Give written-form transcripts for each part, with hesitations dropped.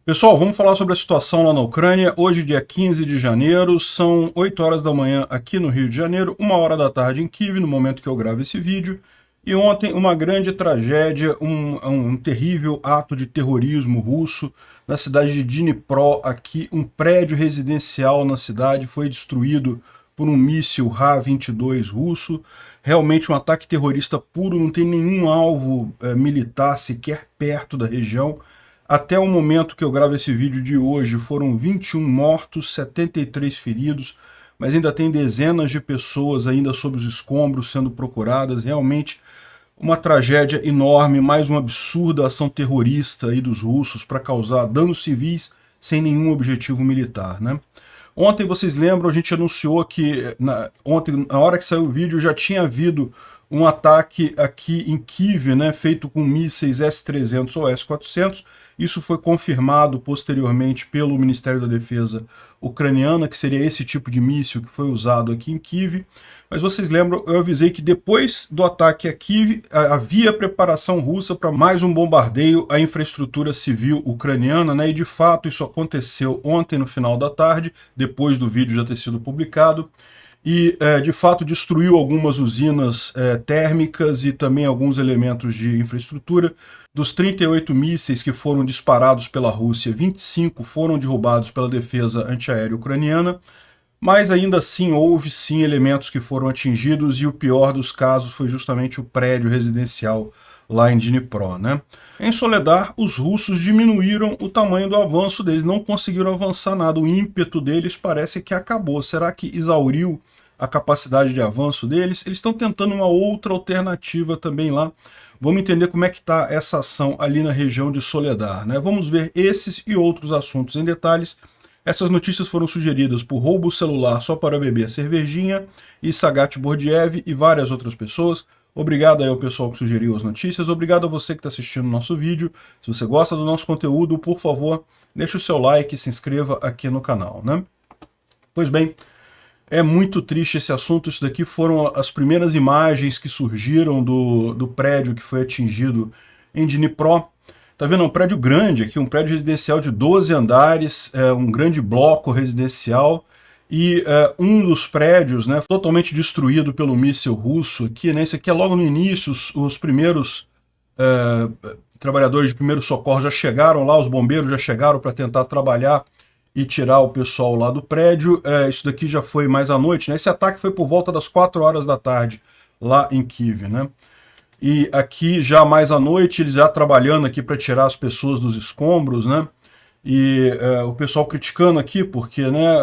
Pessoal, vamos falar sobre a situação lá na Ucrânia. Hoje, dia 15 de janeiro, são 8 horas da manhã aqui no Rio de Janeiro, 1 hora da tarde em Kiev, no momento que eu gravo esse vídeo. E ontem, uma grande tragédia, um terrível ato de terrorismo russo na cidade de Dnipro. Aqui, um prédio residencial na cidade foi destruído por um míssil Ra-22 russo. Realmente um ataque terrorista puro, não tem nenhum alvo militar sequer perto da região. Até o momento que eu gravo esse vídeo de hoje, foram 21 mortos, 73 feridos, mas ainda tem dezenas de pessoas ainda sob os escombros sendo procuradas. Realmente uma tragédia enorme, mais uma absurda ação terrorista aí dos russos para causar danos civis sem nenhum objetivo militar, né? Ontem, vocês lembram, a gente anunciou que, ontem, na hora que saiu o vídeo, já tinha havido um ataque aqui em Kiev, né, feito com mísseis S-300 ou S-400. Isso foi confirmado posteriormente pelo Ministério da Defesa ucraniana, que seria esse tipo de míssil que foi usado aqui em Kiev. Mas vocês lembram, eu avisei que depois do ataque a Kiev, havia preparação russa para mais um bombardeio à infraestrutura civil ucraniana, né? E de fato isso aconteceu ontem no final da tarde, depois do vídeo já ter sido publicado. E de fato destruiu algumas usinas térmicas e também alguns elementos de infraestrutura. Dos 38 mísseis que foram disparados pela Rússia, 25 foram derrubados pela defesa antiaérea ucraniana, mas ainda assim houve sim elementos que foram atingidos, e o pior dos casos foi justamente o prédio residencial lá em Dnipro, né? Em Soledar, os russos diminuíram o tamanho do avanço deles, não conseguiram avançar nada, o ímpeto deles parece que acabou. Será que exauriu a capacidade de avanço deles? Eles estão tentando uma outra alternativa também lá. Vamos entender como é que está essa ação ali na região de Soledar, né? Vamos ver esses e outros assuntos em detalhes. Essas notícias foram sugeridas por Roubo Celular Só para Beber Cervejinha e Sagat Bordiev e várias outras pessoas. Obrigado aí ao pessoal que sugeriu as notícias. Obrigado a você que está assistindo o nosso vídeo. Se você gosta do nosso conteúdo, por favor, deixe o seu like e se inscreva aqui no canal, né? Pois bem, é muito triste esse assunto. Isso daqui foram as primeiras imagens que surgiram do prédio que foi atingido em Dnipro. Tá vendo? É um prédio grande aqui, um prédio residencial de 12 andares, um grande bloco residencial, e um dos prédios, né, totalmente destruído pelo míssil russo aqui, né? Esse aqui é logo no início, os primeiros trabalhadores de primeiro socorro já chegaram lá, os bombeiros já chegaram para tentar trabalhar e tirar o pessoal lá do prédio. Isso daqui já foi mais à noite, né? Esse ataque foi por volta das 4 horas da tarde lá em Kiev, né? E aqui já mais à noite, eles já trabalhando aqui para tirar as pessoas dos escombros, né? E o pessoal criticando aqui porque, né,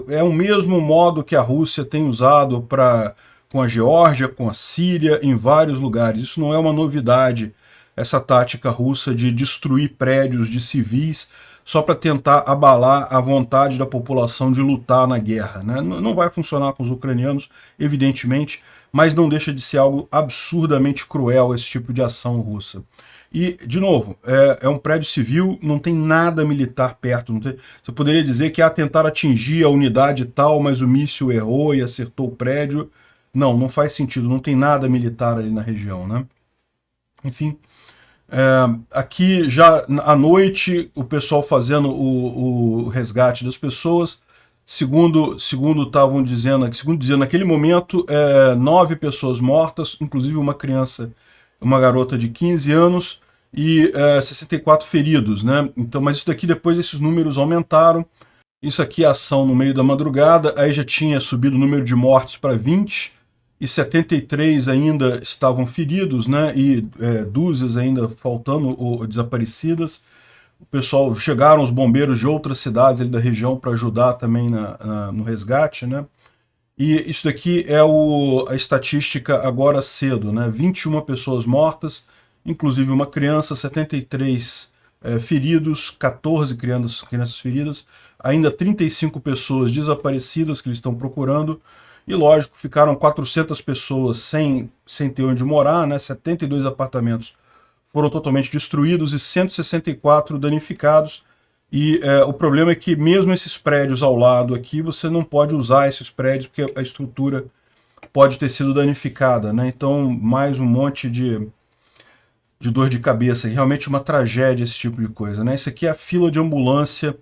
é o mesmo modo que a Rússia tem usado com a Geórgia, com a Síria, em vários lugares. Isso não é uma novidade, essa tática russa de destruir prédios de civis só para tentar abalar a vontade da população de lutar na guerra, né? Não vai funcionar com os ucranianos, evidentemente, mas não deixa de ser algo absurdamente cruel esse tipo de ação russa. E, de novo, é um prédio civil, não tem nada militar perto. Você poderia dizer que tentar atingir a unidade tal, mas o míssil errou e acertou o prédio. Não, não faz sentido, não tem nada militar ali na região, né? Enfim, aqui já à noite, o pessoal fazendo o resgate das pessoas. Segundo estavam dizendo, naquele momento, 9 pessoas mortas, inclusive uma criança, uma garota de 15 anos, e 64 feridos, né? Então, mas isso daqui, depois esses números aumentaram. Isso aqui é ação no meio da madrugada, aí já tinha subido o número de mortes para 20, e 73 ainda estavam feridos, né? E dúzias ainda faltando ou desaparecidas. O pessoal, chegaram os bombeiros de outras cidades ali da região para ajudar também no resgate, né? E isso daqui é a estatística agora cedo, né? 21 pessoas mortas, inclusive uma criança, 73 feridos, 14 crianças feridas, ainda 35 pessoas desaparecidas que eles estão procurando, e lógico, ficaram 400 pessoas sem ter onde morar, né? 72 apartamentos foram totalmente destruídos e 164 danificados. E o problema é que mesmo esses prédios ao lado aqui, você não pode usar esses prédios porque a estrutura pode ter sido danificada, né? Então, mais um monte de de dor de cabeça. E realmente uma tragédia esse tipo de coisa, né? Isso aqui é a fila de ambulância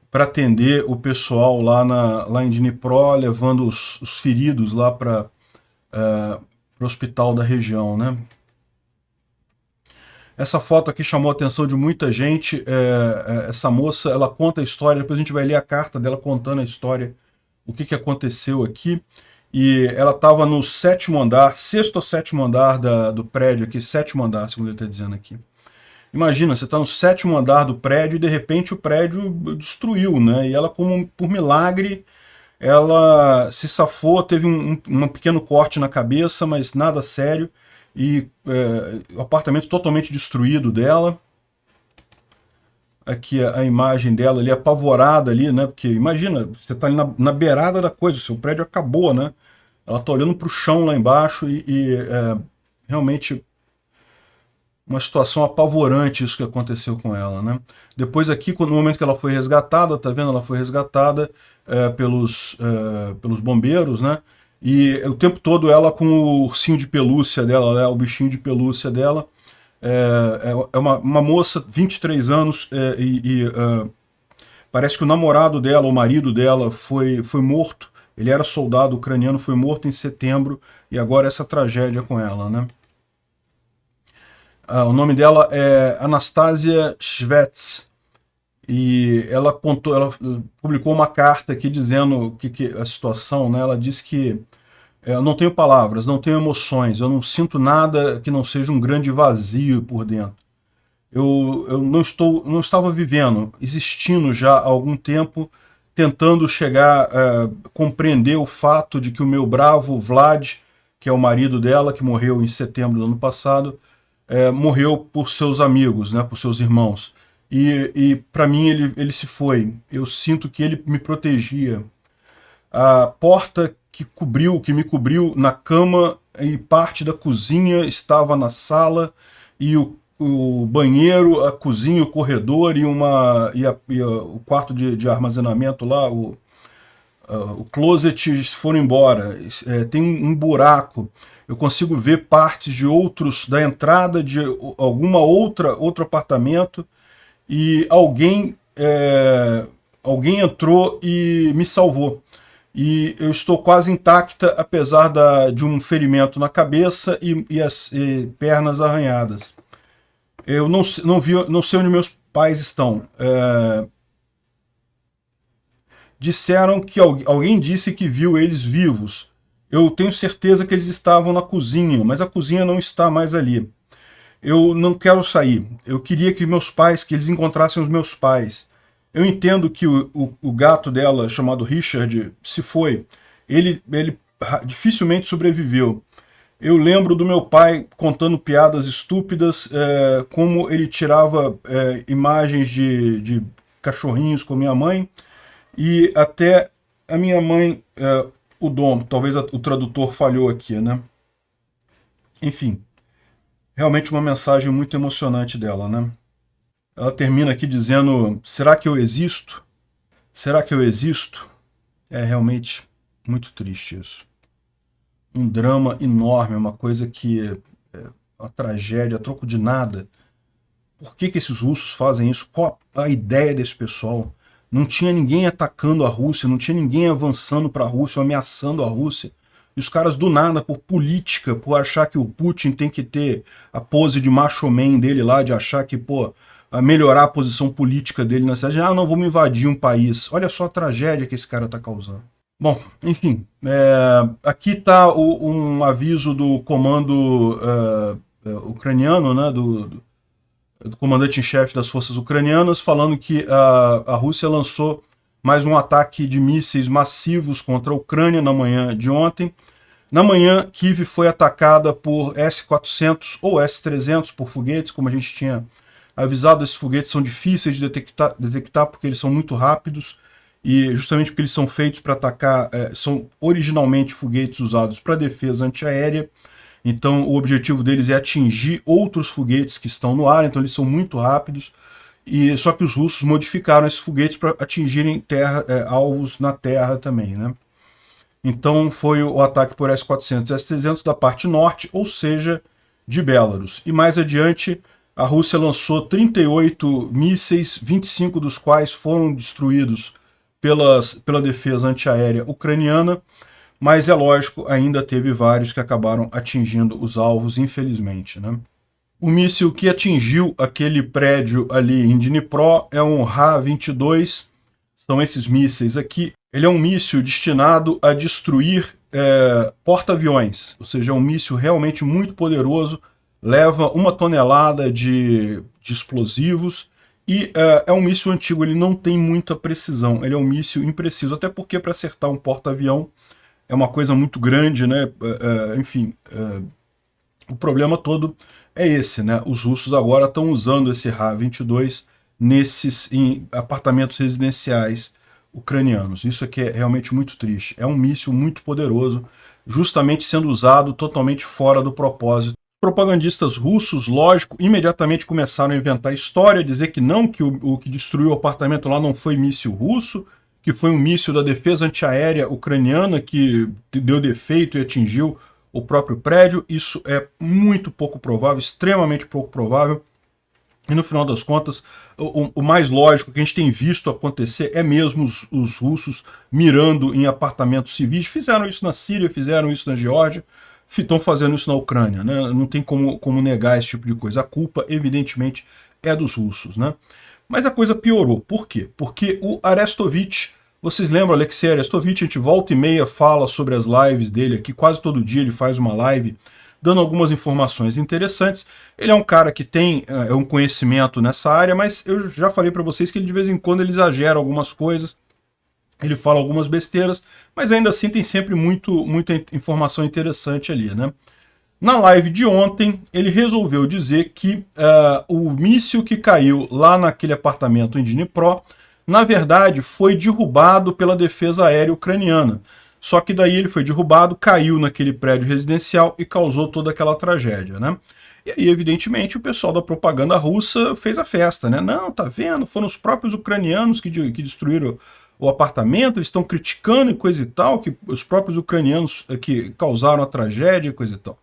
para atender o pessoal lá em Dnipro, levando os feridos lá para o hospital da região, né? Essa foto aqui chamou a atenção de muita gente. Essa moça, ela conta a história, depois a gente vai ler a carta dela contando a história, o que aconteceu aqui. E ela estava no 7º andar, 6º ou 7º andar do prédio aqui, 7º andar, segundo ele está dizendo aqui. Imagina, você está no 7º andar do prédio e de repente o prédio destruiu, né? E ela, como por milagre, ela se safou, teve um pequeno corte na cabeça, mas nada sério. E o apartamento totalmente destruído dela. Aqui a imagem dela ali, apavorada ali, né? Porque imagina, você está ali na beirada da coisa, o seu prédio acabou, né? Ela está olhando para o chão lá embaixo e realmente uma situação apavorante isso que aconteceu com ela, né? Depois aqui, no momento que ela foi resgatada, tá vendo? Ela foi resgatada pelos bombeiros, né? E o tempo todo ela com o ursinho de pelúcia dela, né? O bichinho de pelúcia dela. É uma moça, 23 anos, parece que o namorado dela, o marido dela, foi morto. Ele era soldado ucraniano, foi morto em setembro, e agora essa tragédia com ela, né? O nome dela é Anastasia Shvets, e ela publicou uma carta aqui dizendo a situação, né? Ela disse que eu não tenho palavras, não tenho emoções, eu não sinto nada que não seja um grande vazio por dentro. Eu não estava vivendo, existindo já há algum tempo, tentando chegar a compreender o fato de que o meu bravo Vlad, que é o marido dela, que morreu em setembro do ano passado, morreu por seus amigos, né, por seus irmãos. E para mim ele se foi. Eu sinto que ele me protegia. A porta que me cobriu na cama e parte da cozinha estava na sala, e o banheiro, a cozinha, o corredor e o quarto de armazenamento lá, o closet, foram embora. Tem um buraco. Eu consigo ver partes de da entrada de outro apartamento, e alguém entrou e me salvou. E eu estou quase intacta, apesar de um ferimento na cabeça e as pernas arranhadas. Eu não sei onde meus pais estão. Disseram que alguém disse que viu eles vivos. Eu tenho certeza que eles estavam na cozinha, mas a cozinha não está mais ali. Eu não quero sair. Eu queria que eles encontrassem os meus pais. Eu entendo que o gato dela, chamado Richard, se foi. Ele dificilmente sobreviveu. Eu lembro do meu pai contando piadas estúpidas, como ele tirava imagens de cachorrinhos com minha mãe, e até a minha mãe, o Dom, talvez o tradutor falhou aqui, né? Enfim, realmente uma mensagem muito emocionante dela, né? Ela termina aqui dizendo: será que eu existo? Será que eu existo? É realmente muito triste isso. Um drama enorme, uma coisa que uma tragédia, a troco de nada. Por que esses russos fazem isso? Qual a ideia desse pessoal? Não tinha ninguém atacando a Rússia, não tinha ninguém avançando para a Rússia, ameaçando a Rússia. E os caras do nada, por política, por achar que o Putin tem que ter a pose de macho man dele lá, de achar que, a melhorar a posição política dele na cidade, não, vamos invadir um país. Olha só a tragédia que esse cara está causando. Bom, enfim, aqui está um aviso do comando ucraniano, né, do comandante em chefe das forças ucranianas, falando que a Rússia lançou mais um ataque de mísseis massivos contra a Ucrânia na manhã de ontem. Na manhã, Kiev foi atacada por S-400 ou S-300, por foguetes, como a gente tinha avisado. Esses foguetes são difíceis de detectar porque eles são muito rápidos, e justamente porque eles são feitos para atacar, são originalmente foguetes usados para defesa antiaérea. Então o objetivo deles é atingir outros foguetes que estão no ar, então eles são muito rápidos. Só que os russos modificaram esses foguetes para atingirem alvos na terra também, né? Então foi o ataque por S-400 e S-300 da parte norte, ou seja, de Belarus. E mais adiante, a Rússia lançou 38 mísseis, 25 dos quais foram destruídos pela defesa antiaérea ucraniana, mas é lógico, ainda teve vários que acabaram atingindo os alvos, infelizmente, né? O míssil que atingiu aquele prédio ali em Dnipro é um Ra-22, são esses mísseis aqui. Ele é um míssil destinado a destruir porta-aviões, ou seja, é um míssil realmente muito poderoso, leva 1 tonelada de explosivos e é um míssil antigo, ele não tem muita precisão, ele é um míssil impreciso, até porque para acertar um porta-avião é uma coisa muito grande, né? Enfim, o problema todo é esse, né? Os russos agora estão usando esse Ra-22 em apartamentos residenciais ucranianos. Isso aqui é realmente muito triste. É um míssil muito poderoso, justamente sendo usado totalmente fora do propósito. Propagandistas russos, lógico, imediatamente começaram a inventar história, dizer que não, que o que destruiu o apartamento lá não foi míssil russo, que foi um míssil da defesa antiaérea ucraniana que deu defeito e atingiu o próprio prédio. Isso é muito pouco provável, extremamente pouco provável. E no final das contas, o mais lógico que a gente tem visto acontecer é mesmo os russos mirando em apartamentos civis. Fizeram isso na Síria, fizeram isso na Geórgia, estão fazendo isso na Ucrânia, né? Não tem como negar esse tipo de coisa. A culpa, evidentemente, é dos russos, né? Mas a coisa piorou. Por quê? Porque o Arestovich, vocês lembram, Alexei Arestovich, a gente volta e meia fala sobre as lives dele aqui, quase todo dia ele faz uma live dando algumas informações interessantes. Ele é um cara que tem um conhecimento nessa área, mas eu já falei para vocês que ele de vez em quando ele exagera algumas coisas, ele fala algumas besteiras, mas ainda assim tem sempre muita informação interessante ali, né? Na live de ontem, ele resolveu dizer que o míssil que caiu lá naquele apartamento em Dnipro, na verdade, foi derrubado pela defesa aérea ucraniana. Só que daí ele foi derrubado, caiu naquele prédio residencial e causou toda aquela tragédia, né? E aí, evidentemente, o pessoal da propaganda russa fez a festa, né? Não, tá vendo? Foram os próprios ucranianos que destruíram o apartamento, eles estão criticando e coisa e tal, que os próprios ucranianos que causaram a tragédia e coisa e tal.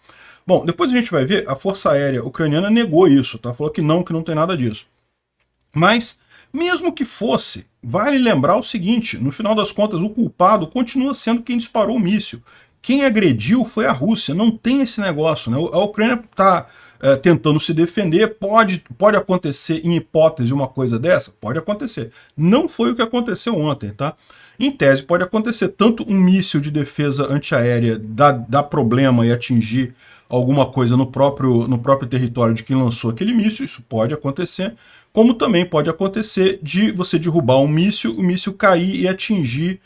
Bom, depois a gente vai ver, a Força Aérea Ucraniana negou isso, tá? Falou que não tem nada disso. Mas, mesmo que fosse, vale lembrar o seguinte, no final das contas, o culpado continua sendo quem disparou o míssil. Quem agrediu foi a Rússia, não tem esse negócio, né? A Ucrânia está tentando se defender, pode acontecer em hipótese uma coisa dessa? Pode acontecer. Não foi o que aconteceu ontem, tá? Em tese pode acontecer tanto um míssil de defesa antiaérea dar problema e atingir alguma coisa no próprio território de quem lançou aquele míssil, isso pode acontecer, como também pode acontecer de você derrubar um míssil, o míssil cair e atingir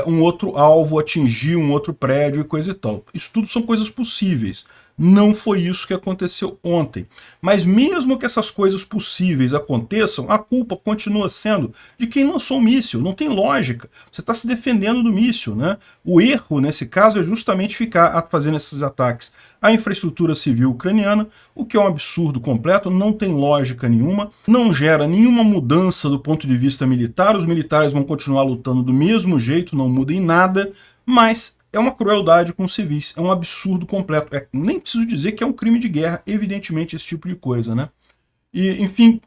um outro alvo, atingir um outro prédio e coisa e tal. Isso tudo são coisas possíveis. Não foi isso que aconteceu ontem. Mas mesmo que essas coisas possíveis aconteçam, a culpa continua sendo de quem lançou o míssil. Não tem lógica. Você está se defendendo do míssil, né? O erro, nesse caso, é justamente ficar fazendo esses ataques à infraestrutura civil ucraniana, o que é um absurdo completo, não tem lógica nenhuma, não gera nenhuma mudança do ponto de vista militar, os militares vão continuar lutando do mesmo jeito, não muda em nada, mas é uma crueldade com os civis, é um absurdo completo. Nem preciso dizer que é um crime de guerra, evidentemente, esse tipo de coisa, né? E, enfim,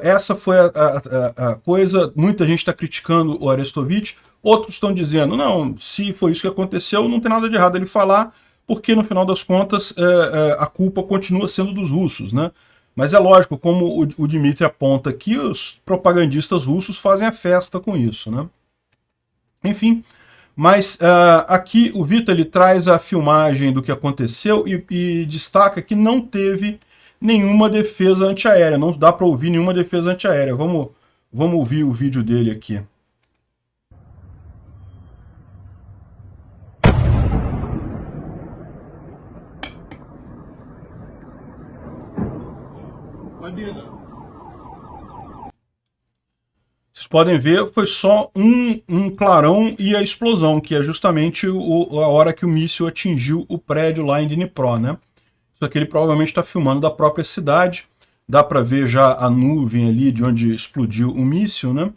essa foi a coisa. Muita gente está criticando o Arestovich, outros estão dizendo, não, se foi isso que aconteceu, não tem nada de errado ele falar, porque no final das contas a culpa continua sendo dos russos, né? Mas é lógico, como o Dmitry aponta aqui, os propagandistas russos fazem a festa com isso, né? Enfim, mas aqui o Vitor ele traz a filmagem do que aconteceu e destaca que não teve nenhuma defesa antiaérea, não dá para ouvir nenhuma defesa antiaérea. Vamos ouvir o vídeo dele aqui. Vocês podem ver, foi só um clarão e a explosão, que é justamente a hora que o míssil atingiu o prédio lá em Dnipro, né? Isso aqui ele provavelmente está filmando da própria cidade. Dá para ver já a nuvem ali de onde explodiu o míssil, né?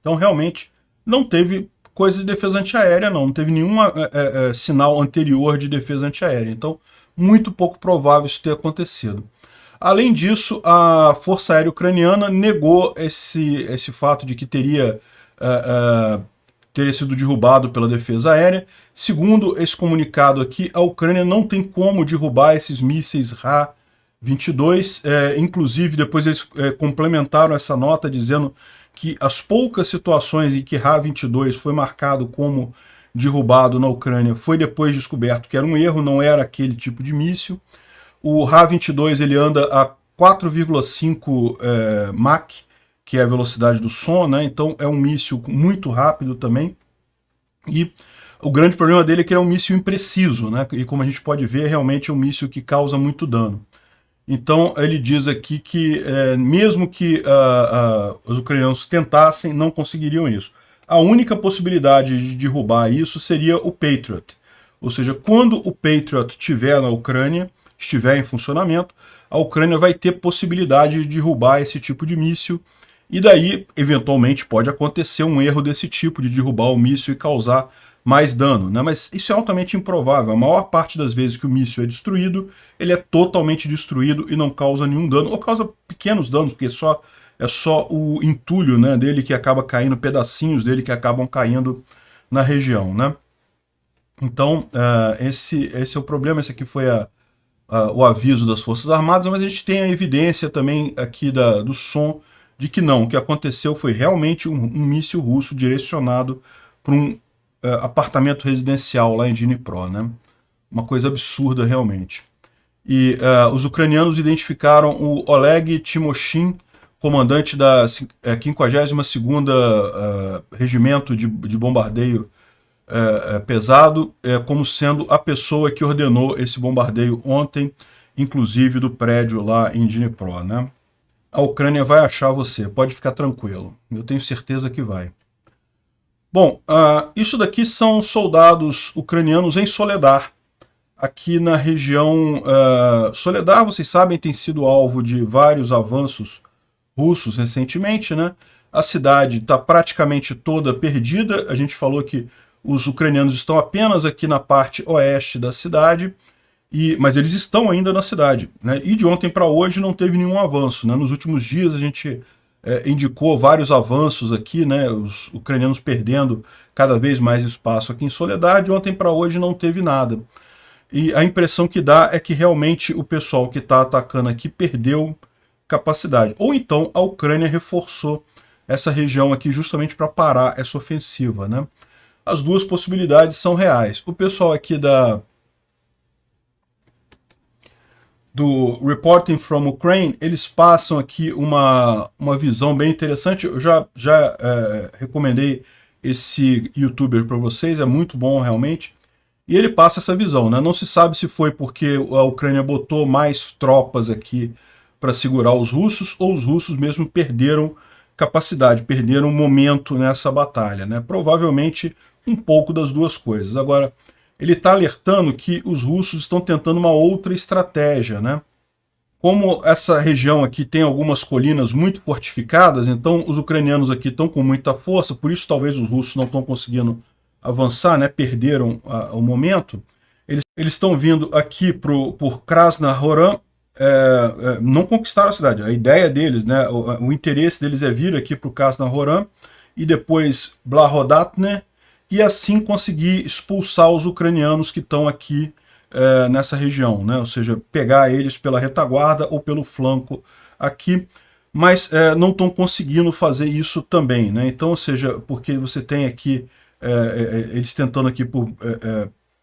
Então, realmente, não teve coisa de defesa antiaérea, não teve nenhum sinal anterior de defesa antiaérea. Então, muito pouco provável isso ter acontecido. Além disso, a Força Aérea Ucraniana negou esse fato de que teria sido derrubado pela defesa aérea. Segundo esse comunicado aqui, a Ucrânia não tem como derrubar esses mísseis Ra-22. Inclusive, depois eles complementaram essa nota dizendo que as poucas situações em que Ra-22 foi marcado como derrubado na Ucrânia foi depois descoberto que era um erro, não era aquele tipo de míssil. O Ra-22 ele anda a 4,5 Mach, que é a velocidade do som, né? Então é um míssil muito rápido também. E o grande problema dele é que ele é um míssil impreciso, né? E como a gente pode ver, realmente é um míssil que causa muito dano. Então ele diz aqui que mesmo que os ucranianos tentassem, não conseguiriam isso. A única possibilidade de derrubar isso seria o Patriot. Ou seja, quando o Patriot estiver na Ucrânia, estiver em funcionamento, a Ucrânia vai ter possibilidade de derrubar esse tipo de míssil, e daí, eventualmente, pode acontecer um erro desse tipo, de derrubar o míssil e causar mais dano, né? Mas isso é altamente improvável. A maior parte das vezes que o míssil é destruído, ele é totalmente destruído e não causa nenhum dano, ou causa pequenos danos, porque é só o entulho, né, dele que acaba caindo, pedacinhos dele que acabam caindo na região, né? Então, esse é o problema. Esse aqui foi o aviso das Forças Armadas, mas a gente tem a evidência também aqui do som de que não, o que aconteceu foi realmente um míssil russo direcionado para um apartamento residencial lá em Dnipro, né? Uma coisa absurda realmente. E os ucranianos identificaram o Oleg Timoshin, comandante da 52ª Regimento de Bombardeio pesado, como sendo a pessoa que ordenou esse bombardeio ontem, inclusive do prédio lá em Dnipro, né? A Ucrânia vai achar você, pode ficar tranquilo, eu tenho certeza que vai. Bom, isso daqui são soldados ucranianos em Soledar, aqui na região. Soledar, vocês sabem, tem sido alvo de vários avanços russos recentemente, né? A cidade está praticamente toda perdida. A gente falou que os ucranianos estão apenas aqui na parte oeste da cidade, mas eles estão ainda na cidade, né? E de ontem para hoje não teve nenhum avanço, né? Nos últimos dias a gente indicou vários avanços aqui, né? Os ucranianos perdendo cada vez mais espaço aqui em Soledar. De ontem para hoje não teve nada. E a impressão que dá é que realmente o pessoal que está atacando aqui perdeu capacidade. Ou então a Ucrânia reforçou essa região aqui justamente para parar essa ofensiva, né? As duas possibilidades são reais. O pessoal aqui do Reporting from Ukraine, eles passam aqui uma visão bem interessante. Eu já recomendei esse youtuber para vocês, é muito bom realmente. E ele passa essa visão, né? Não se sabe se foi porque a Ucrânia botou mais tropas aqui para segurar os russos, ou os russos mesmo perderam capacidade, perderam momento nessa batalha, né? Provavelmente um pouco das duas coisas. Agora, ele está alertando que os russos estão tentando uma outra estratégia, né? Como essa região aqui tem algumas colinas muito fortificadas, então os ucranianos aqui estão com muita força, por isso talvez os russos não estão conseguindo avançar, né? Perderam o momento. Eles estão vindo aqui por Krasnohoram, não conquistaram a cidade. A ideia deles, né? O interesse deles é vir aqui para o Krasnohoram e depois Blahodatne, e assim conseguir expulsar os ucranianos que estão aqui nessa região, né? Ou seja, pegar eles pela retaguarda ou pelo flanco aqui, mas não estão conseguindo fazer isso também, né? Então, ou seja, porque você tem aqui eles tentando aqui por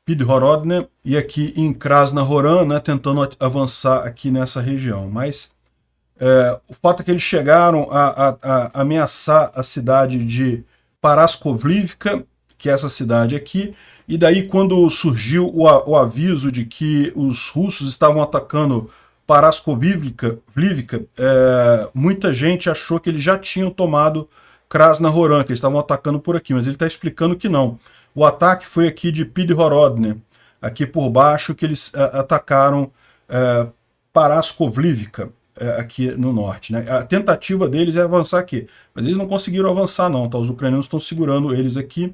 Pidhorodne e aqui em Krasnohoram, né, tentando avançar aqui nessa região, mas o fato é que eles chegaram a ameaçar a cidade de Paraskovlivka, que é essa cidade aqui, e daí quando surgiu o aviso de que os russos estavam atacando Paraskovlivka, muita gente achou que eles já tinham tomado Krasnohoram, que eles estavam atacando por aqui, mas ele está explicando que não. O ataque foi aqui de Pidhorodne, aqui por baixo, que eles atacaram Paraskovlivka, aqui no norte, né? A tentativa deles é avançar aqui, mas eles não conseguiram avançar não, tá? Os ucranianos estão segurando eles aqui,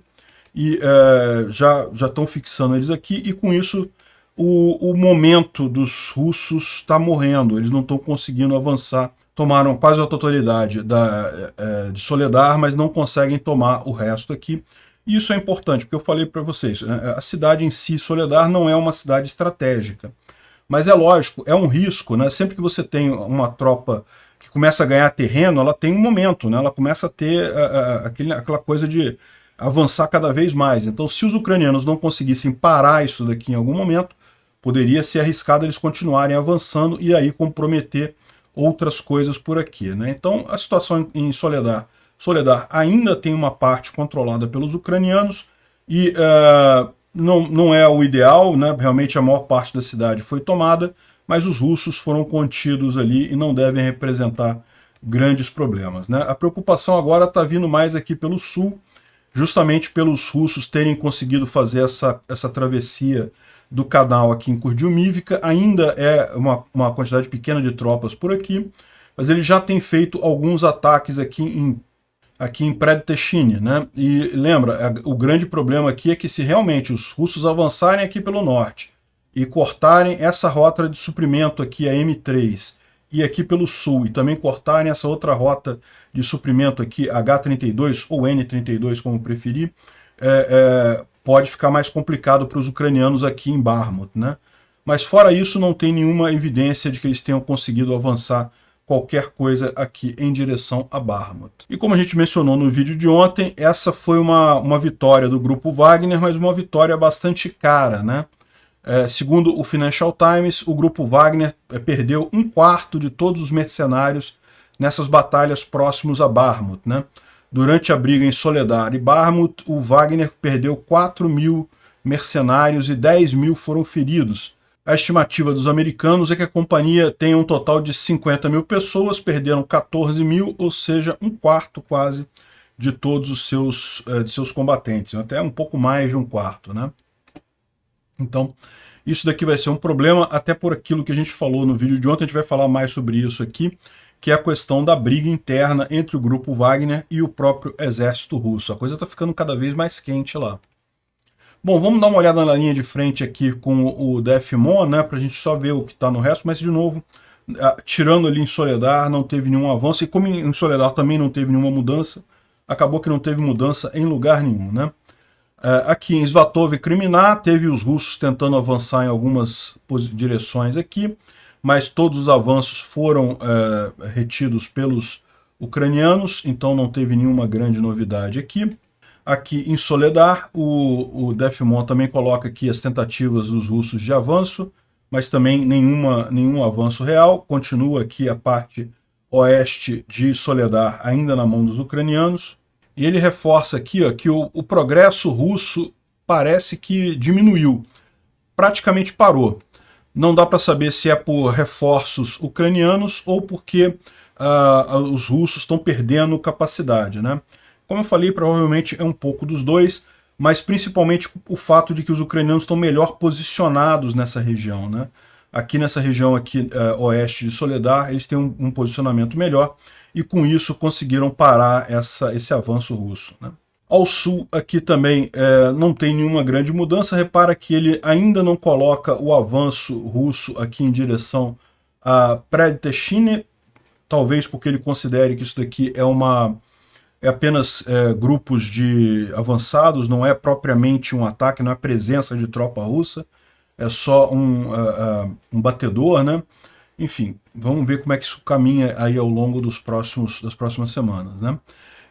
e já estão fixando eles aqui, e com isso o momento dos russos está morrendo, eles não estão conseguindo avançar. Tomaram quase a totalidade de Soledar, mas não conseguem tomar o resto aqui. E isso é importante, porque eu falei para vocês, a cidade em si, Soledar, não é uma cidade estratégica. Mas é lógico, é um risco, né? Sempre que você tem uma tropa que começa a ganhar terreno, ela tem um momento, né? Ela começa a ter aquela coisa de avançar cada vez mais. Então, se os ucranianos não conseguissem parar isso daqui em algum momento, poderia ser arriscado eles continuarem avançando e aí comprometer outras coisas por aqui, né? Então, a situação em Soledar ainda tem uma parte controlada pelos ucranianos e não é o ideal, né? Realmente a maior parte da cidade foi tomada, mas os russos foram contidos ali e não devem representar grandes problemas, né? A preocupação agora está vindo mais aqui pelo sul, justamente pelos russos terem conseguido fazer essa travessia do canal aqui em Kurdyumivka. Ainda é uma quantidade pequena de tropas por aqui, mas ele já tem feito alguns ataques aqui em Predtechine, né? E lembra, o grande problema aqui é que se realmente os russos avançarem aqui pelo norte e cortarem essa rota de suprimento aqui, a M3, e aqui pelo sul, e também cortarem essa outra rota de suprimento aqui, H32 ou N32, como preferir, pode ficar mais complicado para os ucranianos aqui em Bakhmut, né? Mas fora isso, não tem nenhuma evidência de que eles tenham conseguido avançar qualquer coisa aqui em direção a Bakhmut. E como a gente mencionou no vídeo de ontem, essa foi uma vitória do grupo Wagner, mas uma vitória bastante cara, né? Segundo o Financial Times, o grupo Wagner perdeu 1/4 de todos os mercenários nessas batalhas próximos a Bakhmut, né? Durante a briga em Soledar e Bakhmut, o Wagner perdeu 4.000 mercenários e 10.000 foram feridos. A estimativa dos americanos é que a companhia tenha um total de 50.000 pessoas, perderam 14.000, ou seja, 1/4 quase de todos os seus combatentes, até um pouco mais de 1/4, né? Então, isso daqui vai ser um problema, até por aquilo que a gente falou no vídeo de ontem, a gente vai falar mais sobre isso aqui, que é a questão da briga interna entre o grupo Wagner e o próprio exército russo. A coisa está ficando cada vez mais quente lá. Bom, vamos dar uma olhada na linha de frente aqui com o DFMON, né, para a gente só ver o que está no resto, mas de novo, tirando ali em Soledar, não teve nenhum avanço, e como em Soledar também não teve nenhuma mudança, acabou que não teve mudança em lugar nenhum, né. Aqui em Svatov e Kriminá, teve os russos tentando avançar em algumas direções aqui, mas todos os avanços foram retidos pelos ucranianos, então não teve nenhuma grande novidade aqui. Aqui em Soledar, o DFMON também coloca aqui as tentativas dos russos de avanço, mas também nenhum avanço real. Continua aqui a parte oeste de Soledar ainda na mão dos ucranianos. E ele reforça aqui que o progresso russo parece que diminuiu, praticamente parou. Não dá para saber se é por reforços ucranianos ou porque os russos estão perdendo capacidade, né? Como eu falei, provavelmente é um pouco dos dois, mas principalmente o fato de que os ucranianos estão melhor posicionados nessa região, né? Aqui nessa região aqui, oeste de Soledar, eles têm um posicionamento melhor e com isso conseguiram parar esse avanço russo, né? Ao sul aqui também não tem nenhuma grande mudança. Repara que ele ainda não coloca o avanço russo aqui em direção a Predtechine, talvez porque ele considere que isso daqui é apenas grupos de avançados, não é propriamente um ataque, não é presença de tropa russa, é só um batedor, né? Enfim, vamos ver como é que isso caminha aí ao longo das próximas semanas, né?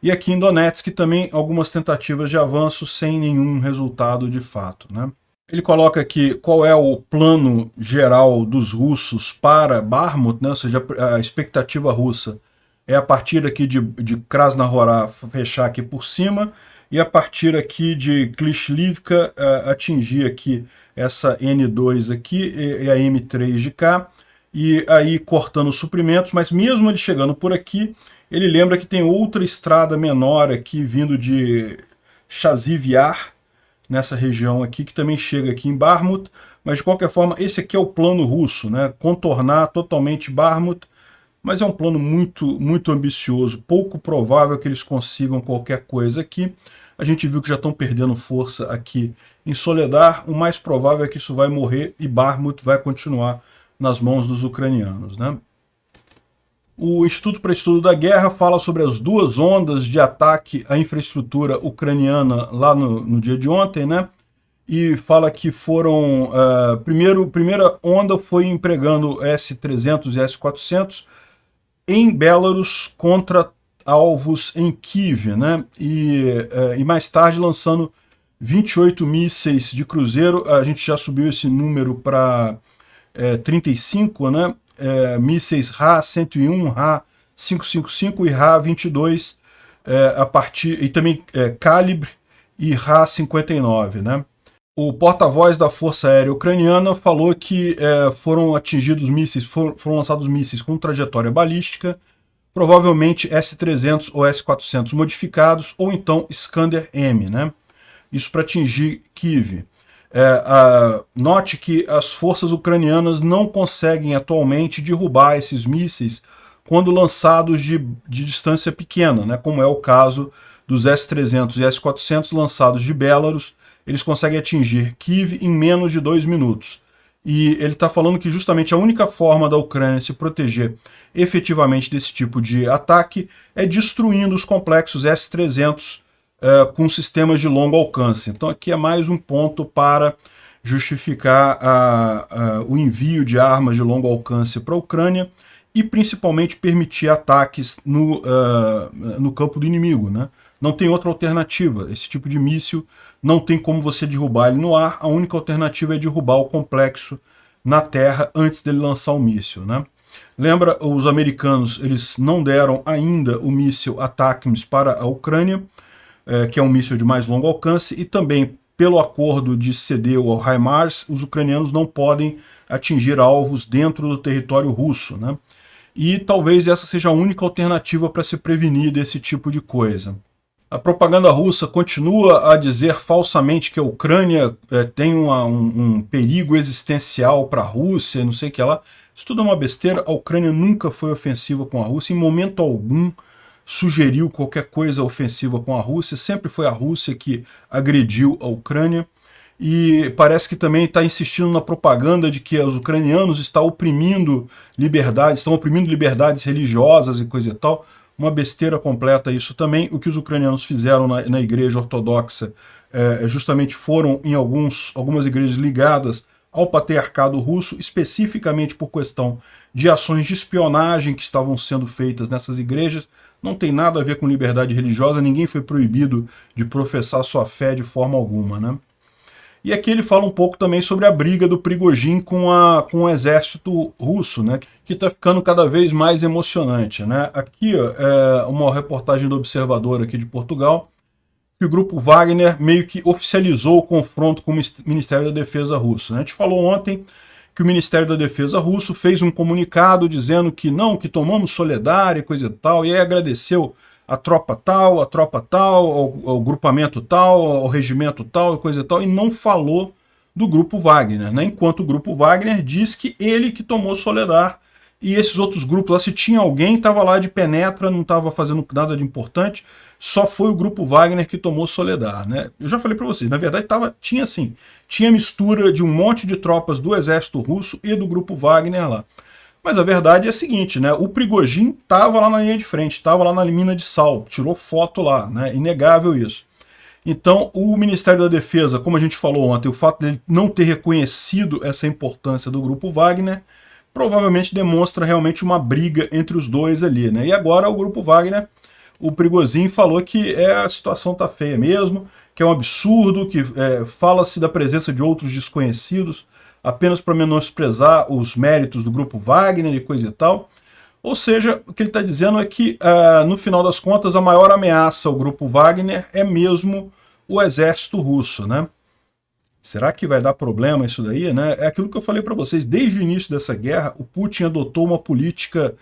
E aqui em Donetsk também algumas tentativas de avanço sem nenhum resultado de fato, né? Ele coloca aqui qual é o plano geral dos russos para Bakhmut, né? Ou seja, a expectativa russa é a partir aqui de Krasnohora fechar aqui por cima e a partir aqui de Klishivka atingir aqui essa N2 aqui e a M3 de cá, e aí cortando os suprimentos, mas mesmo ele chegando por aqui, ele lembra que tem outra estrada menor aqui vindo de Chazivyar, nessa região aqui, que também chega aqui em Bakhmut, mas de qualquer forma esse aqui é o plano russo, né? Contornar totalmente Bakhmut, mas é um plano muito, muito ambicioso, pouco provável que eles consigam qualquer coisa aqui. A gente viu que já estão perdendo força aqui em Soledar. O mais provável é que isso vai morrer e Bakhmut vai continuar nas mãos dos ucranianos, né? O Instituto para Estudo da Guerra fala sobre as duas ondas de ataque à infraestrutura ucraniana lá no dia de ontem, né? E fala que foram... primeira onda foi empregando S-300 e S-400 em Belarus contra alvos em Kiev, né? E mais tarde lançando 28 mísseis de cruzeiro. A gente já subiu esse número para 35, né? Mísseis Ra-101, Ra-555 e Ra-22, e também Calibre e Ra-59, né? O porta-voz da Força Aérea Ucraniana falou que foram atingidos mísseis, foram lançados mísseis com trajetória balística, provavelmente S-300 ou S-400 modificados, ou então Iskander-M, né? Isso para atingir Kiev. Note que as forças ucranianas não conseguem atualmente derrubar esses mísseis quando lançados de distância pequena, né? Como é o caso dos S-300 e S-400 lançados de Belarus. Eles conseguem atingir Kiev em menos de 2 minutos. E ele está falando que justamente a única forma da Ucrânia se proteger efetivamente desse tipo de ataque é destruindo os complexos S-300 com sistemas de longo alcance. Então aqui é mais um ponto para justificar o envio de armas de longo alcance para a Ucrânia e principalmente permitir ataques no campo do inimigo, né? Não tem outra alternativa. Esse tipo de míssil não tem como você derrubar ele no ar, a única alternativa é derrubar o complexo na terra antes dele lançar o míssil, né? Lembra, os americanos eles não deram ainda o míssil ATACMS para a Ucrânia, que é um míssil de mais longo alcance, e também pelo acordo de ceder ao HIMARS, os ucranianos não podem atingir alvos dentro do território russo, né? E talvez essa seja a única alternativa para se prevenir desse tipo de coisa. A propaganda russa continua a dizer falsamente que a Ucrânia tem um perigo existencial para a Rússia, não sei o que lá. Isso tudo é uma besteira. A Ucrânia nunca foi ofensiva com a Rússia, em momento algum sugeriu qualquer coisa ofensiva com a Rússia, sempre foi a Rússia que agrediu a Ucrânia. E parece que também está insistindo na propaganda de que os ucranianos estão oprimindo liberdades religiosas e coisa e tal. Uma besteira completa isso também. O que os ucranianos fizeram na igreja ortodoxa justamente foram em algumas igrejas ligadas ao patriarcado russo, especificamente por questão de ações de espionagem que estavam sendo feitas nessas igrejas. Não tem nada a ver com liberdade religiosa, ninguém foi proibido de professar sua fé de forma alguma, né? E aqui ele fala um pouco também sobre a briga do Prigozhin com o exército russo, né, que está ficando cada vez mais emocionante, né? Aqui é uma reportagem do Observador aqui de Portugal, que o grupo Wagner meio que oficializou o confronto com o Ministério da Defesa russo, né? A gente falou ontem que o Ministério da Defesa russo fez um comunicado dizendo que não, que tomamos Soledar e coisa e tal, e aí agradeceu a tropa tal, ao grupamento tal, ao regimento tal, coisa e tal, e não falou do Grupo Wagner, né? Enquanto o Grupo Wagner diz que ele que tomou Soledar, e esses outros grupos lá, se tinha alguém, estava lá de penetra, não estava fazendo nada de importante, só foi o Grupo Wagner que tomou Soledar, né? Eu já falei para vocês, na verdade tinha mistura de um monte de tropas do exército russo e do Grupo Wagner lá. Mas a verdade é a seguinte, né? O Prigozhin estava lá na linha de frente, estava lá na mina de sal, tirou foto lá, né? Inegável isso. Então, o Ministério da Defesa, como a gente falou ontem, o fato dele não ter reconhecido essa importância do Grupo Wagner, provavelmente demonstra realmente uma briga entre os dois ali, né? E agora o Grupo Wagner, o Prigozhin falou que a situação tá feia mesmo, que é um absurdo, que fala-se da presença de outros desconhecidos, apenas para menosprezar os méritos do Grupo Wagner e coisa e tal. Ou seja, o que ele está dizendo é que, no final das contas, a maior ameaça ao Grupo Wagner é mesmo o exército russo, né? Será que vai dar problema isso daí, né? É aquilo que eu falei para vocês, desde o início dessa guerra, o Putin adotou uma política,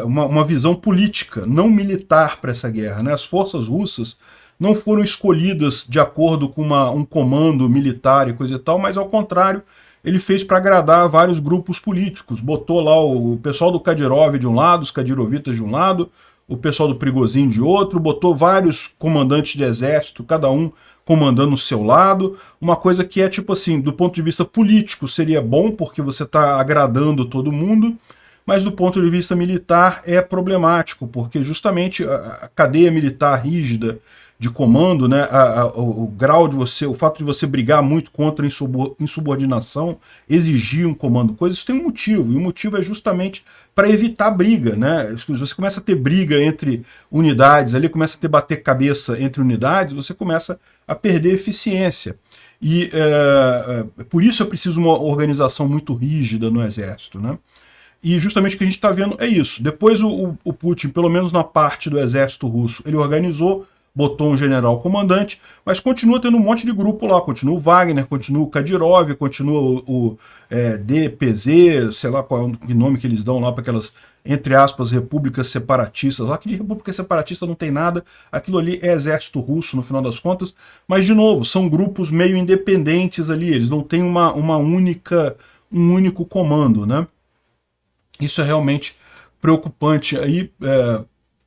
uma visão política, não militar para essa guerra, né? As forças russas não foram escolhidas de acordo com um comando militar e coisa e tal, mas ao contrário, ele fez para agradar vários grupos políticos. Botou lá o pessoal do Kadyrov de um lado, os Kadyrovitas de um lado, o pessoal do Prigozhin de outro, botou vários comandantes de exército, cada um comandando o seu lado, uma coisa que é tipo assim, do ponto de vista político seria bom, porque você está agradando todo mundo, mas do ponto de vista militar é problemático, porque justamente a cadeia militar rígida de comando, né, o grau de você, o fato de você brigar muito contra insubordinação, exigir um comando, coisa, isso tem um motivo, e o motivo é justamente para evitar briga, né? Você começa a ter briga entre unidades, ali começa a ter bater cabeça entre unidades, você começa a perder eficiência. E por isso é preciso uma organização muito rígida no exército, né? E justamente o que a gente está vendo é isso. Depois o Putin, pelo menos na parte do exército russo, ele organizou, botou um general comandante, mas continua tendo um monte de grupo lá, continua o Wagner, continua o Kadyrov, continua o DPZ, sei lá qual é o nome que eles dão lá para aquelas, entre aspas, repúblicas separatistas, lá que de república separatista não tem nada, aquilo ali é exército russo no final das contas, mas de novo, são grupos meio independentes ali, eles não têm um único comando, né? Isso é realmente preocupante. Aí,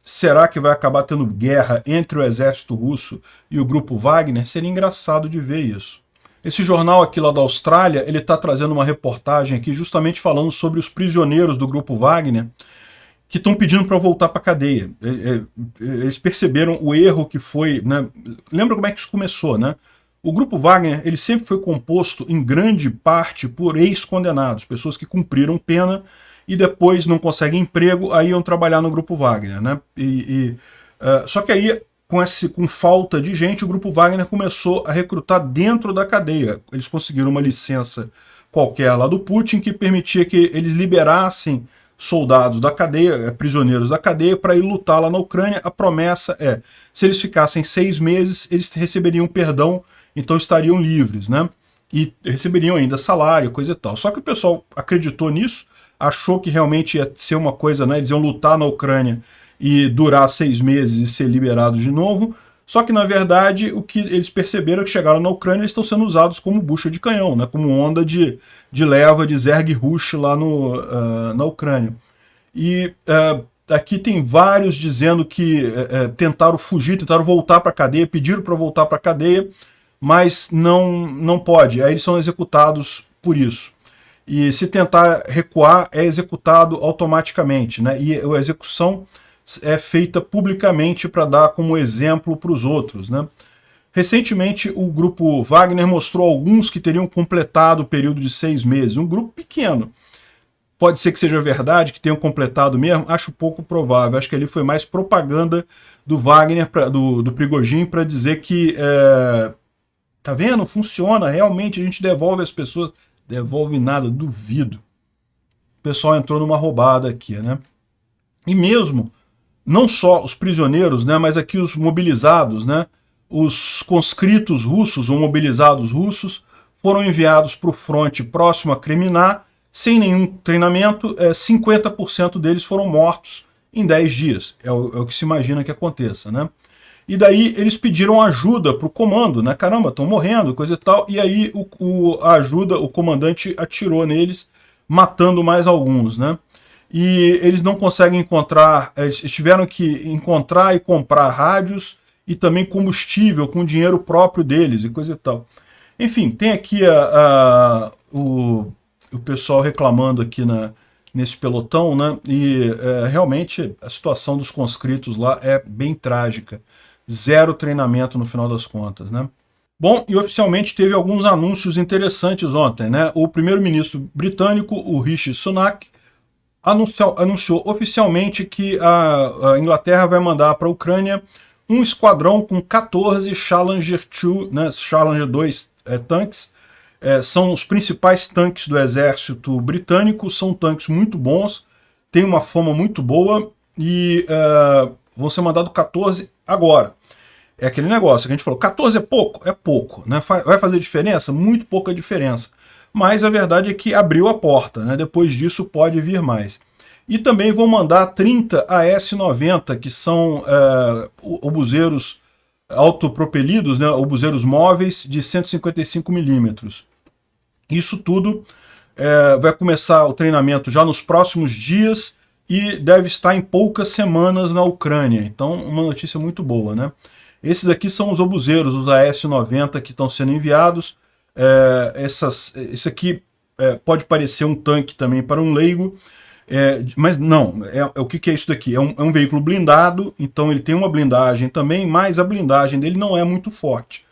será que vai acabar tendo guerra entre o exército russo e o grupo Wagner? Seria engraçado de ver isso. Esse jornal aqui lá da Austrália, ele está trazendo uma reportagem aqui justamente falando sobre os prisioneiros do grupo Wagner que estão pedindo para voltar para a cadeia. Eles perceberam o erro que foi, né? Lembra como é que isso começou, né? O grupo Wagner, ele sempre foi composto em grande parte por ex-condenados, pessoas que cumpriram pena e depois não conseguem emprego, aí iam trabalhar no grupo Wagner, né? Só que aí, com falta de gente, o grupo Wagner começou a recrutar dentro da cadeia. Eles conseguiram uma licença qualquer lá do Putin que permitia que eles liberassem soldados da cadeia, prisioneiros da cadeia, para ir lutar lá na Ucrânia. A promessa é, se eles ficassem 6 meses, eles receberiam perdão, então estariam livres, né? E receberiam ainda salário, coisa e tal. Só que o pessoal acreditou nisso, achou que realmente ia ser uma coisa, né? Eles iam lutar na Ucrânia e durar 6 meses e ser liberados de novo. Só que, na verdade, o que eles perceberam é que chegaram na Ucrânia, eles estão sendo usados como bucha de canhão, né? Como onda de leva de Zerg Rush lá na Ucrânia. E aqui tem vários dizendo que tentaram fugir, tentaram voltar para a cadeia, pediram para voltar para a cadeia, mas não pode. Aí eles são executados por isso. E se tentar recuar, é executado automaticamente, né? E a execução é feita publicamente para dar como exemplo para os outros, né? Recentemente, o grupo Wagner mostrou alguns que teriam completado o período de 6 meses. Um grupo pequeno. Pode ser que seja verdade, que tenham completado mesmo. Acho pouco provável. Acho que ali foi mais propaganda do Wagner, do Prigozhin, para dizer que tá vendo? Funciona. Realmente a gente devolve as pessoas. Devolve nada, duvido. O pessoal entrou numa roubada aqui, né? E mesmo, não só os prisioneiros, né, mas aqui os mobilizados, né, os conscritos russos ou mobilizados russos foram enviados para o fronte próximo a Kreminá, sem nenhum treinamento, 50% deles foram mortos em 10 dias. É o que se imagina que aconteça, né? E daí eles pediram ajuda para o comando, né? Caramba, estão morrendo, coisa e tal. E aí o comandante atirou neles, matando mais alguns, né? E eles não conseguem encontrar, eles tiveram que encontrar e comprar rádios e também combustível com dinheiro próprio deles e coisa e tal. Enfim, tem aqui o pessoal reclamando aqui nesse pelotão, né? E realmente a situação dos conscritos lá é bem trágica. Zero treinamento no final das contas, né? Bom, e oficialmente teve alguns anúncios interessantes ontem, né? O primeiro-ministro britânico, o Rishi Sunak, anunciou oficialmente que a Inglaterra vai mandar para a Ucrânia um esquadrão com 14 Challenger 2, né, Challenger 2 tanques. São os principais tanques do exército britânico, são tanques muito bons, têm uma fama muito boa e vão ser mandados 14 agora. É aquele negócio que a gente falou, 14 é pouco? É pouco, né? Vai fazer diferença? Muito pouca diferença. Mas a verdade é que abriu a porta, né? Depois disso pode vir mais. E também vão mandar 30 AS-90, que são obuseiros autopropelidos, né? Obuseiros móveis de 155 milímetros. Isso tudo vai começar o treinamento já nos próximos dias. e deve estar em poucas semanas na Ucrânia. Então, uma notícia muito boa, né? Esses aqui são os obuseiros, os AS-90 que estão sendo enviados. Esse aqui pode parecer um tanque também para um leigo, mas não. O que é isso daqui? É um veículo blindado, então ele tem uma blindagem também, mas a blindagem dele não é muito forte.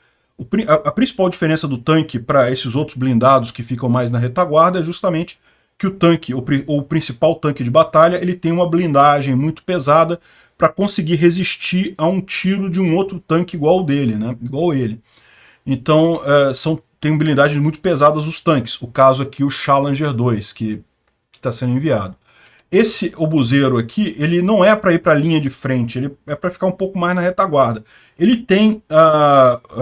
A principal diferença do tanque para esses outros blindados que ficam mais na retaguarda é justamente que o tanque, o principal tanque de batalha, ele tem uma blindagem muito pesada para conseguir resistir a um tiro de um outro tanque igual dele, né? Igual ele. Então, tem blindagens muito pesadas os tanques. O caso aqui, o Challenger 2, que está sendo enviado. Esse obuseiro aqui, ele não é para ir para a linha de frente, ele é para ficar um pouco mais na retaguarda. Ele tem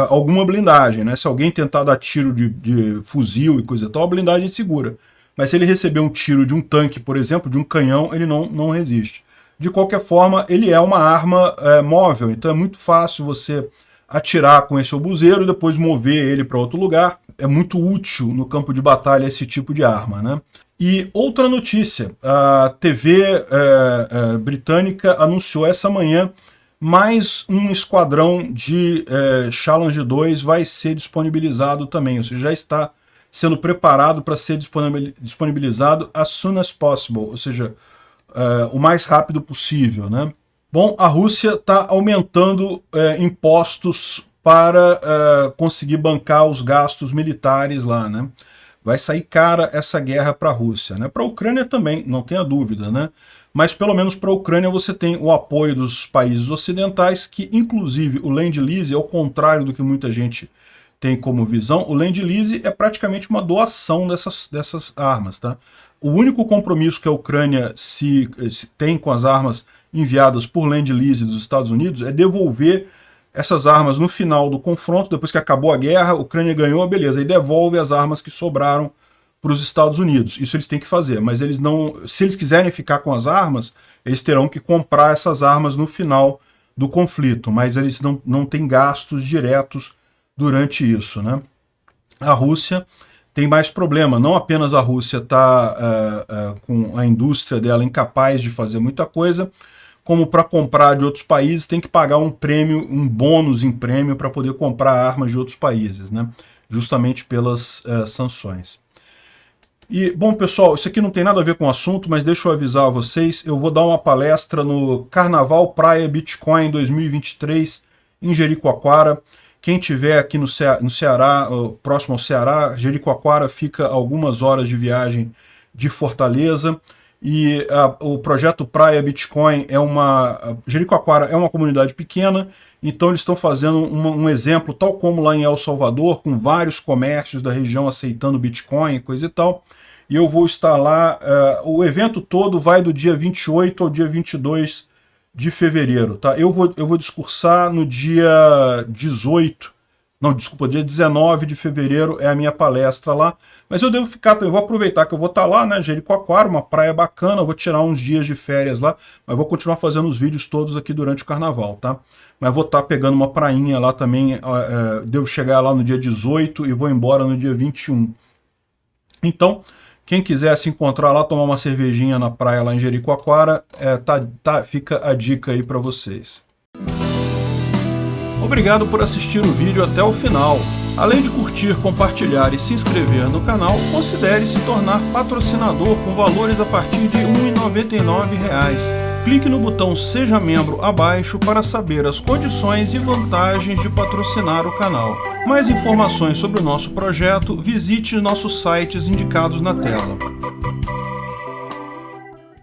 alguma blindagem, né? Se alguém tentar dar tiro de fuzil e coisa e tal, a blindagem segura. Mas se ele receber um tiro de um tanque, por exemplo, de um canhão, ele não resiste. De qualquer forma, ele é uma arma móvel, então é muito fácil você atirar com esse obuseiro e depois mover ele para outro lugar. É muito útil no campo de batalha esse tipo de arma, né? E outra notícia, a TV britânica anunciou essa manhã mais um esquadrão de Challenger 2 vai ser disponibilizado também, ou seja, já está sendo preparado para ser disponibilizado as soon as possible, ou seja, o mais rápido possível, né? Bom, a Rússia está aumentando impostos para conseguir bancar os gastos militares lá, né? Vai sair cara essa guerra para a Rússia, né? Para a Ucrânia também, não tenha dúvida, né? Mas pelo menos para a Ucrânia você tem o apoio dos países ocidentais, que inclusive o Lend-Lease, ao contrário do que muita gente tem como visão, o Lend-Lease é praticamente uma doação dessas armas, tá? O único compromisso que a Ucrânia se tem com as armas enviadas por Lend-Lease dos Estados Unidos é devolver essas armas no final do confronto, depois que acabou a guerra, a Ucrânia ganhou, beleza, e devolve as armas que sobraram para os Estados Unidos. Isso eles têm que fazer, mas eles não, se eles quiserem ficar com as armas, eles terão que comprar essas armas no final do conflito, mas eles não têm gastos diretos durante isso, né? A Rússia tem mais problema, não apenas a Rússia está com a indústria dela incapaz de fazer muita coisa, como para comprar de outros países tem que pagar um prêmio, um bônus em prêmio para poder comprar armas de outros países, né? Justamente pelas sanções. E, bom, pessoal, isso aqui não tem nada a ver com o assunto, mas deixa eu avisar a vocês, eu vou dar uma palestra no Carnaval Praia Bitcoin 2023 em Jericoacoara. Quem tiver aqui no Ceará, próximo ao Ceará, Jericoacoara fica a algumas horas de viagem de Fortaleza. E o projeto Praia Bitcoin Jericoacoara é uma comunidade pequena, então eles estão fazendo um exemplo, tal como lá em El Salvador, com vários comércios da região aceitando Bitcoin e coisa e tal. E eu vou estar lá, o evento todo vai do dia 28 ao dia 22 de fevereiro, tá? Eu vou discursar no dia 18, não, desculpa, dia 19 de fevereiro é a minha palestra lá, mas eu devo ficar, eu vou aproveitar que eu vou estar lá, né, Jericoacoara, uma praia bacana, eu vou tirar uns dias de férias lá, mas vou continuar fazendo os vídeos todos aqui durante o carnaval, tá? Mas vou estar pegando uma prainha lá também, devo chegar lá no dia 18 e vou embora no dia 21. Então, quem quiser se encontrar lá, tomar uma cervejinha na praia lá em Jericoacoara, fica a dica aí para vocês. Obrigado por assistir o vídeo até o final. Além de curtir, compartilhar e se inscrever no canal, considere se tornar patrocinador com valores a partir de R$ 1,99. Clique no botão Seja Membro abaixo para saber as condições e vantagens de patrocinar o canal. Mais informações sobre o nosso projeto, visite nossos sites indicados na tela.